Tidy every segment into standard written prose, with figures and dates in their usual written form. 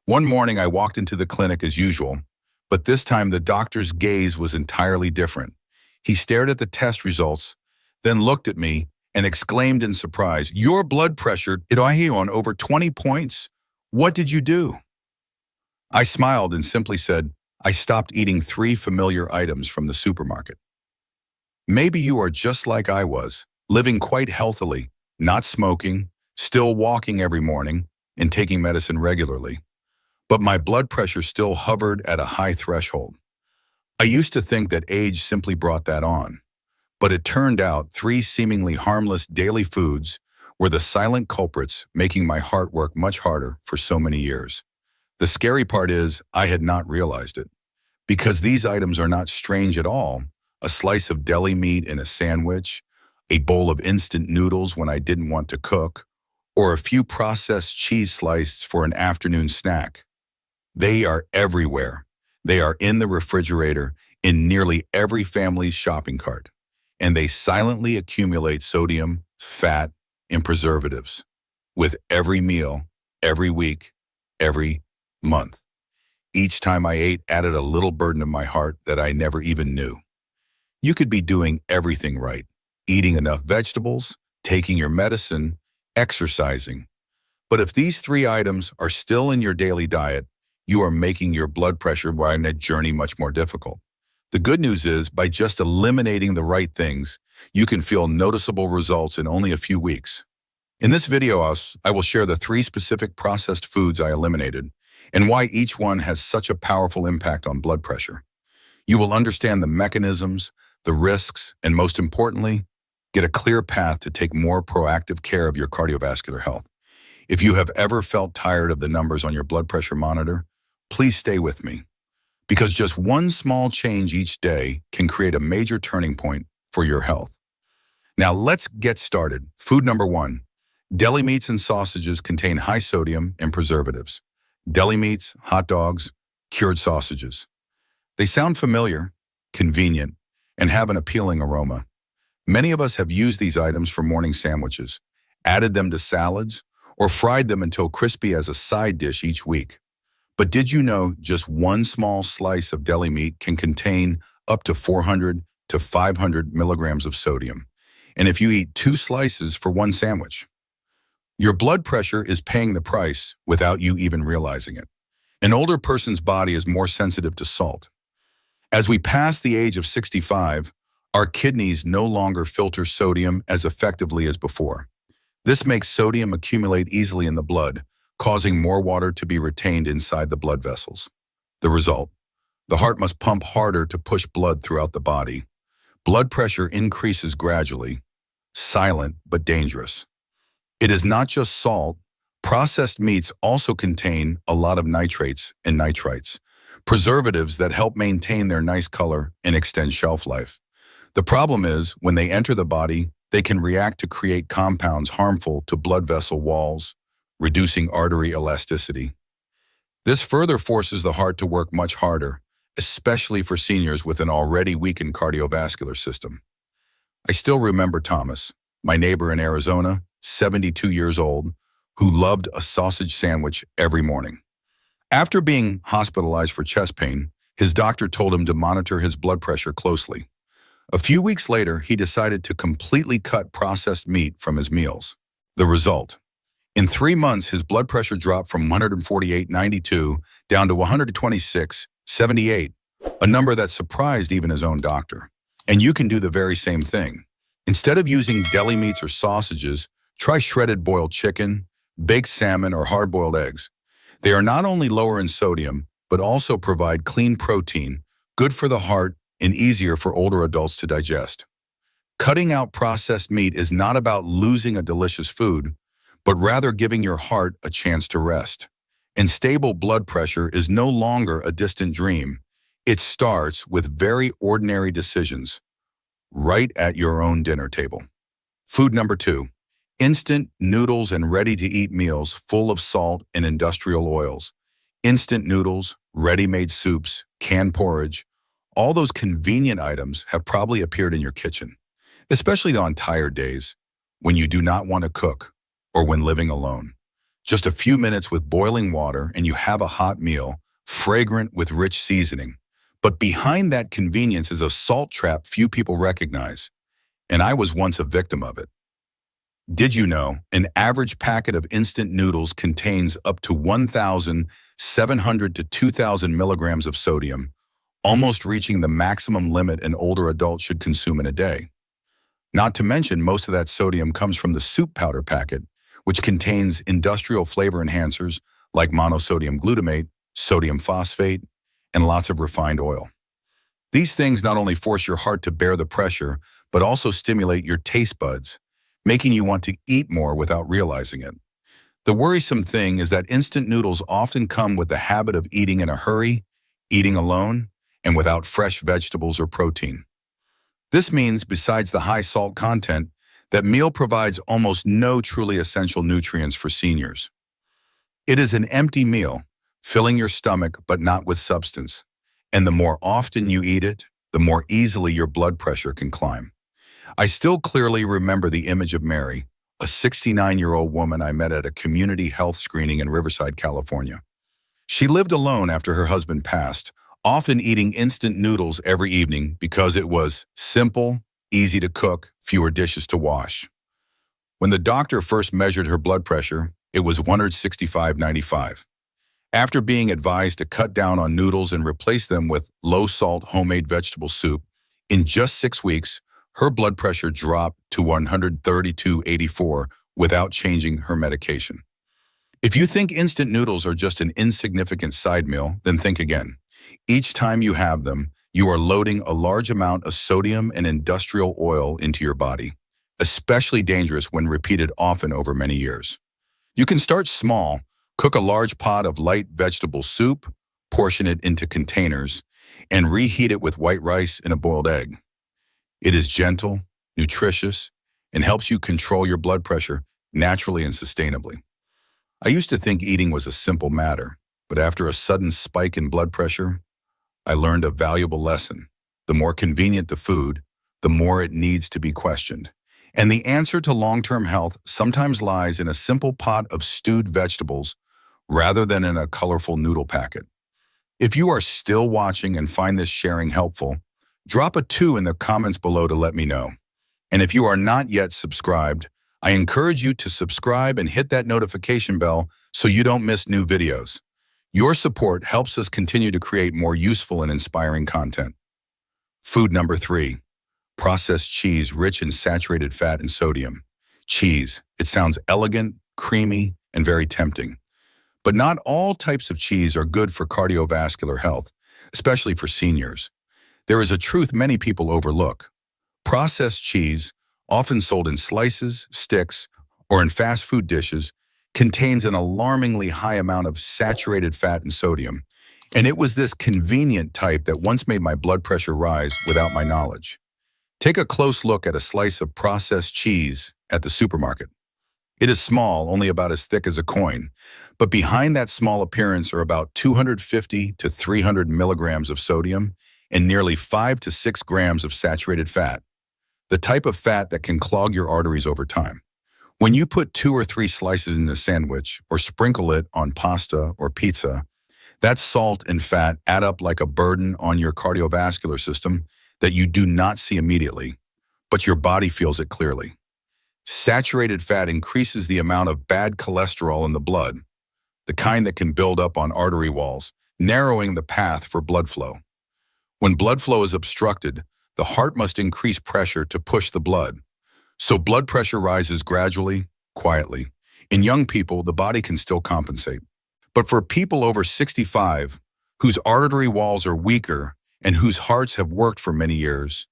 One morning I walked into the clinic as usual, but this time the doctor's gaze was entirely different. He stared at the test results, then looked at me and exclaimed in surprise, "Your blood pressure, it on over 20 points? What did you do?" I smiled and simply said, "I stopped eating 3 familiar items from the supermarket." Maybe you are just like I was, living quite healthily, not smoking, still walking every morning, and taking medicine regularly. But my blood pressure still hovered at a high threshold. I used to think that age simply brought that on, but it turned out 3 seemingly harmless daily foods were the silent culprits making my heart work much harder for so many years. The scary part is I had not realized it, because these items are not strange at all. A slice of deli meat in a sandwich, a bowl of instant noodles when I didn't want to cook, or a few processed cheese slices for an afternoon snack. They are everywhere. They are in the refrigerator, in nearly every family's shopping cart, and they silently accumulate sodium, fat, and preservatives with every meal, every week, every month. Each time I ate added a little burden to my heart that I never even knew. You could be doing everything right, eating enough vegetables, taking your medicine, exercising. But if these 3 items are still in your daily diet, you are making your blood pressure while a journey much more difficult. The good news is, by just eliminating the right things, you can feel noticeable results in only a few weeks. In this video, I will share the 3 specific processed foods I eliminated and why each one has such a powerful impact on blood pressure. You will understand the mechanisms, the risks, and most importantly, get a clear path to take more proactive care of your cardiovascular health. If you have ever felt tired of the numbers on your blood pressure monitor, please stay with me, because just one small change each day can create a major turning point for your health. Now let's get started. Food number 1. Deli meats and sausages contain high sodium and preservatives. Deli meats, hot dogs, cured sausages. They sound familiar, convenient, and have an appealing aroma. Many of us have used these items for morning sandwiches, added them to salads, or fried them until crispy as a side dish each week. But did you know just one small slice of deli meat can contain up to 400 to 500 milligrams of sodium? And if you eat 2 slices for one sandwich, your blood pressure is paying the price without you even realizing it. An older person's body is more sensitive to salt. As we pass the age of 65, our kidneys no longer filter sodium as effectively as before. This makes sodium accumulate easily in the blood, causing more water to be retained inside the blood vessels. The result: the heart must pump harder to push blood throughout the body. Blood pressure increases gradually, silent but dangerous. It is not just salt. Processed meats also contain a lot of nitrates and nitrites, preservatives that help maintain their nice color and extend shelf life. The problem is, when they enter the body, they can react to create compounds harmful to blood vessel walls, reducing artery elasticity. This further forces the heart to work much harder, especially for seniors with an already weakened cardiovascular system. I still remember Thomas, my neighbor in Arizona, 72 years old, who loved a sausage sandwich every morning. After being hospitalized for chest pain, his doctor told him to monitor his blood pressure closely. A few weeks later, he decided to completely cut processed meat from his meals. The result: in 3 months, his blood pressure dropped from 148/92 down to 126/78, a number that surprised even his own doctor. And you can do the very same thing. Instead of using deli meats or sausages, try shredded boiled chicken, baked salmon, or hard-boiled eggs. They are not only lower in sodium, but also provide clean protein, good for the heart, and easier for older adults to digest. Cutting out processed meat is not about losing a delicious food, but rather giving your heart a chance to rest. And stable blood pressure is no longer a distant dream. It starts with very ordinary decisions, right at your own dinner table. Food number 2. Instant noodles and ready-to-eat meals full of salt and industrial oils. Instant noodles, ready-made soups, canned porridge, all those convenient items have probably appeared in your kitchen, especially on tired days when you do not want to cook or when living alone. Just a few minutes with boiling water and you have a hot meal, fragrant with rich seasoning. But behind that convenience is a salt trap few people recognize, and I was once a victim of it. Did you know an average packet of instant noodles contains up to 1,700 to 2,000 milligrams of sodium, almost reaching the maximum limit an older adult should consume in a day? Not to mention, most of that sodium comes from the soup powder packet, which contains industrial flavor enhancers like monosodium glutamate, sodium phosphate, and lots of refined oil. These things not only force your heart to bear the pressure, but also stimulate your taste buds, making you want to eat more without realizing it. The worrisome thing is that instant noodles often come with the habit of eating in a hurry, eating alone, and without fresh vegetables or protein. This means, besides the high salt content, that meal provides almost no truly essential nutrients for seniors. It is an empty meal, filling your stomach but not with substance. And the more often you eat it, the more easily your blood pressure can climb. I still clearly remember the image of Mary, a 69-year-old woman I met at a community health screening in Riverside, California. She lived alone after her husband passed, often eating instant noodles every evening because it was simple, easy to cook, fewer dishes to wash. When the doctor first measured her blood pressure, it was 165/95. After being advised to cut down on noodles and replace them with low-salt homemade vegetable soup, in just 6 weeks, her blood pressure dropped to 132/84 without changing her medication. If you think instant noodles are just an insignificant side meal, then think again. Each time you have them, you are loading a large amount of sodium and industrial oil into your body, especially dangerous when repeated often over many years. You can start small, cook a large pot of light vegetable soup, portion it into containers, and reheat it with white rice and a boiled egg. It is gentle, nutritious, and helps you control your blood pressure naturally and sustainably. I used to think eating was a simple matter, but after a sudden spike in blood pressure, I learned a valuable lesson. The more convenient the food, the more it needs to be questioned. And the answer to long-term health sometimes lies in a simple pot of stewed vegetables rather than in a colorful noodle packet. If you are still watching and find this sharing helpful, drop a 2 in the comments below to let me know. And if you are not yet subscribed, I encourage you to subscribe and hit that notification bell so you don't miss new videos. Your support helps us continue to create more useful and inspiring content. Food number 3, processed cheese rich in saturated fat and sodium. Cheese. It sounds elegant, creamy, and very tempting. But not all types of cheese are good for cardiovascular health, especially for seniors. There is a truth many people overlook. Processed cheese, often sold in slices, sticks, or in fast food dishes, contains an alarmingly high amount of saturated fat and sodium, and it was this convenient type that once made my blood pressure rise without my knowledge. Take a close look at a slice of processed cheese at the supermarket. It is small, only about as thick as a coin, but behind that small appearance are about 250 to 300 milligrams of sodium and nearly 5 to 6 grams of saturated fat, the type of fat that can clog your arteries over time. When you put 2 or 3 slices in a sandwich or sprinkle it on pasta or pizza, that salt and fat add up like a burden on your cardiovascular system that you do not see immediately, but your body feels it clearly. Saturated fat increases the amount of bad cholesterol in the blood, the kind that can build up on artery walls, narrowing the path for blood flow. When blood flow is obstructed, the heart must increase pressure to push the blood. So blood pressure rises gradually, quietly. In young people, the body can still compensate. But for people over 65, whose artery walls are weaker and whose hearts have worked for many years,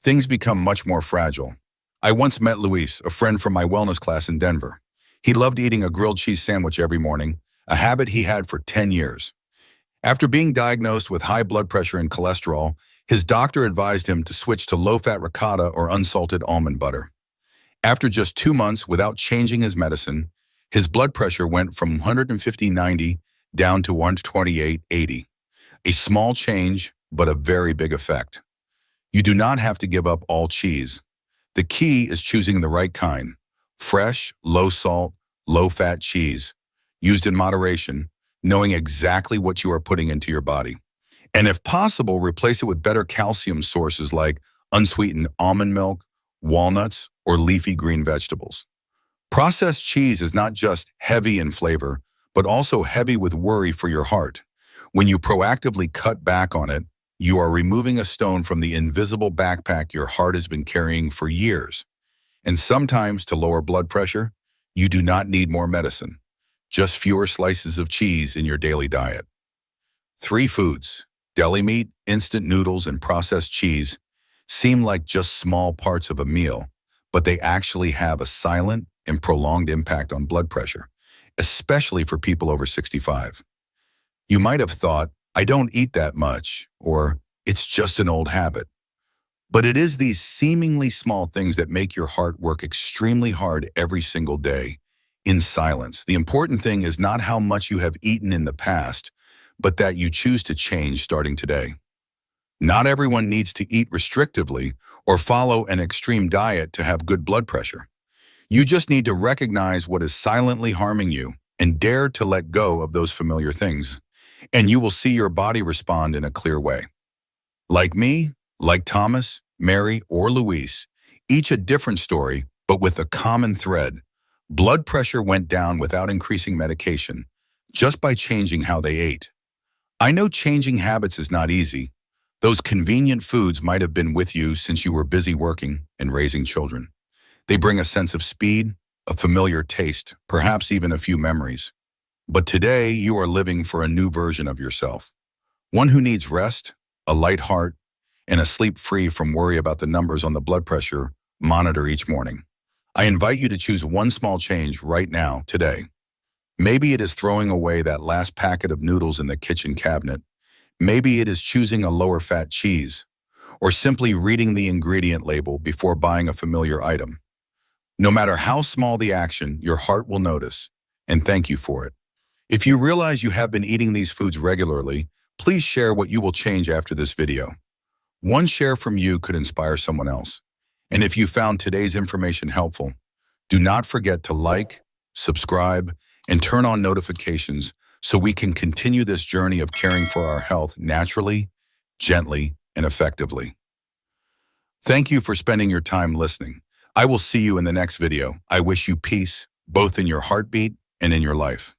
things become much more fragile. I once met Luis, a friend from my wellness class in Denver. He loved eating a grilled cheese sandwich every morning, a habit he had for 10 years. After being diagnosed with high blood pressure and cholesterol, his doctor advised him to switch to low-fat ricotta or unsalted almond butter. After just 2 months without changing his medicine, his blood pressure went from 150/90 down to 128/80. A small change, but a very big effect. You do not have to give up all cheese. The key is choosing the right kind: fresh, low-salt, low-fat cheese. used in moderation, knowing exactly what you are putting into your body. And if possible, replace it with better calcium sources like unsweetened almond milk, walnuts, or leafy green vegetables. Processed cheese is not just heavy in flavor, but also heavy with worry for your heart. When you proactively cut back on it, you are removing a stone from the invisible backpack your heart has been carrying for years. And sometimes, to lower blood pressure, you do not need more medicine, just fewer slices of cheese in your daily diet. 3 foods, deli meat, instant noodles, and processed cheese, seem like just small parts of a meal, but they actually have a silent and prolonged impact on blood pressure, especially for people over 65. You might have thought, I don't eat that much, or it's just an old habit. But it is these seemingly small things that make your heart work extremely hard every single day, in silence. The important thing is not how much you have eaten in the past, but that you choose to change starting today. Not everyone needs to eat restrictively or follow an extreme diet to have good blood pressure. You just need to recognize what is silently harming you and dare to let go of those familiar things, and you will see your body respond in a clear way. Like me, like Thomas, Mary, or Luis, each a different story, but with a common thread. Blood pressure went down without increasing medication, just by changing how they ate. I know changing habits is not easy. Those convenient foods might have been with you since you were busy working and raising children. They bring a sense of speed, a familiar taste, perhaps even a few memories. But today, you are living for a new version of yourself. One who needs rest, a light heart, and a sleep free from worry about the numbers on the blood pressure monitor each morning. I invite you to choose one small change right now, today. Maybe it is throwing away that last packet of noodles in the kitchen cabinet. Maybe it is choosing a lower fat cheese, or simply reading the ingredient label before buying a familiar item. No matter how small the action, your heart will notice, and thank you for it. If you realize you have been eating these foods regularly, please share what you will change after this video. One share from you could inspire someone else. And if you found today's information helpful, do not forget to like, subscribe, and turn on notifications so we can continue this journey of caring for our health naturally, gently, and effectively. Thank you for spending your time listening. I will see you in the next video. I wish you peace, both in your heartbeat and in your life.